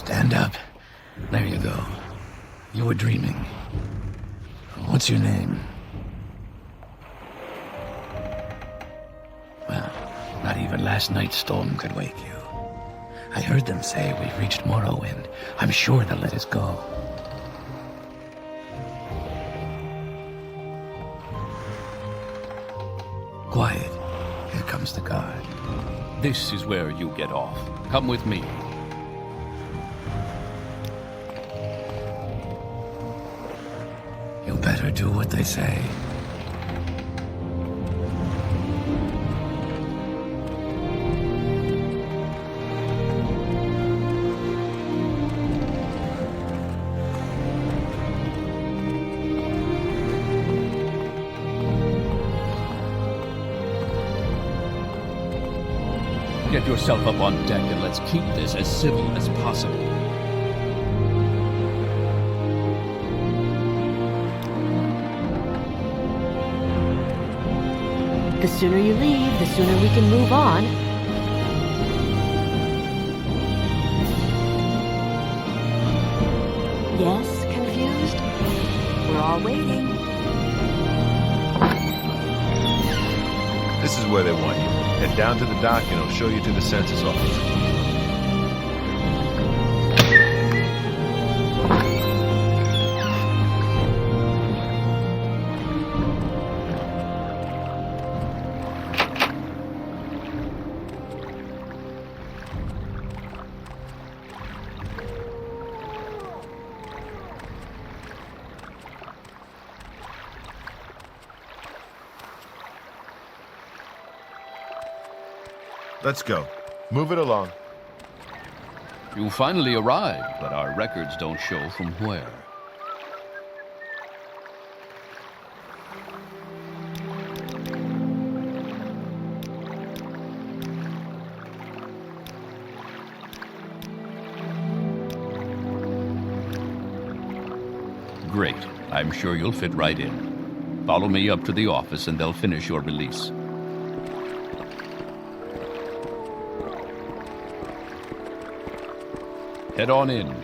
Stand up. There you go. You were dreaming. What's your name? Well, not even last night's storm could wake you. I heard them say we've reached Morrowind. I'm sure they'll let us go. Quiet. Here comes the guard. This is where you get off. Come with me. You better do what they say. Get yourself up on deck and let's keep this as civil as possible. The sooner you leave, the sooner we can move on. Yes, confused? We're all waiting. This is where they want you. Head down to the dock and it'll show you to the census office. Let's go. Move it along. You finally arrived, but our records don't show from where. Great. I'm sure you'll fit right in. Follow me up to the office and they'll finish your release. Head on in.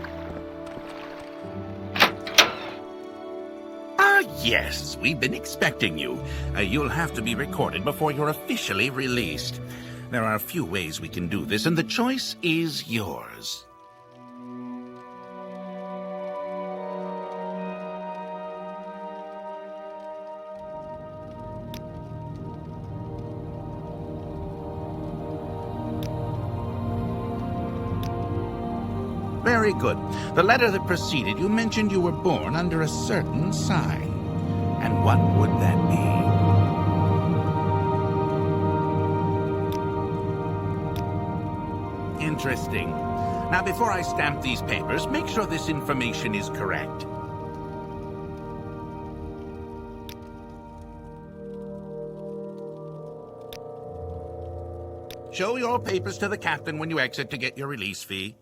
Yes, we've been expecting you. You'll have to be recorded before you're officially released. There are a few ways we can do this, and the choice is yours. Very good. The letter that preceded you mentioned you were born under a certain sign. And what would that be? Interesting. Now, before I stamp these papers, make sure this information is correct. Show your papers to the captain when you exit to get your release fee.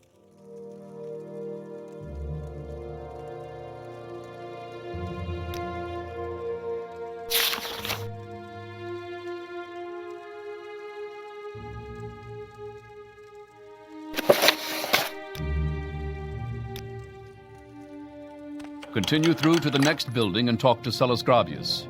Continue through to the next building and talk to Celes Gravius.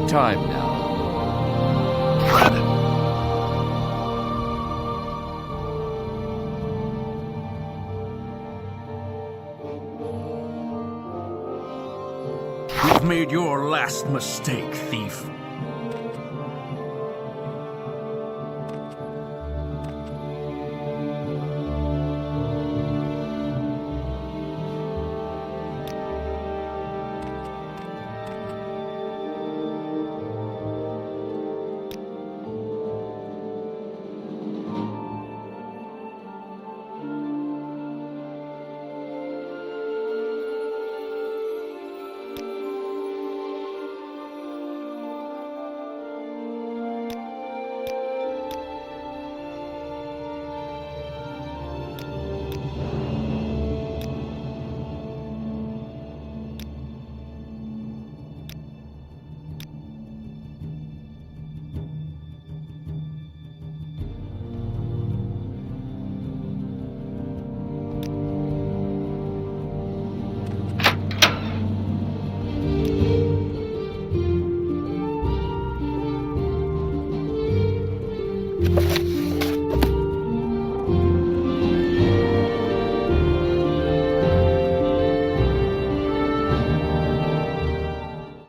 time now. You've made your last mistake, thief.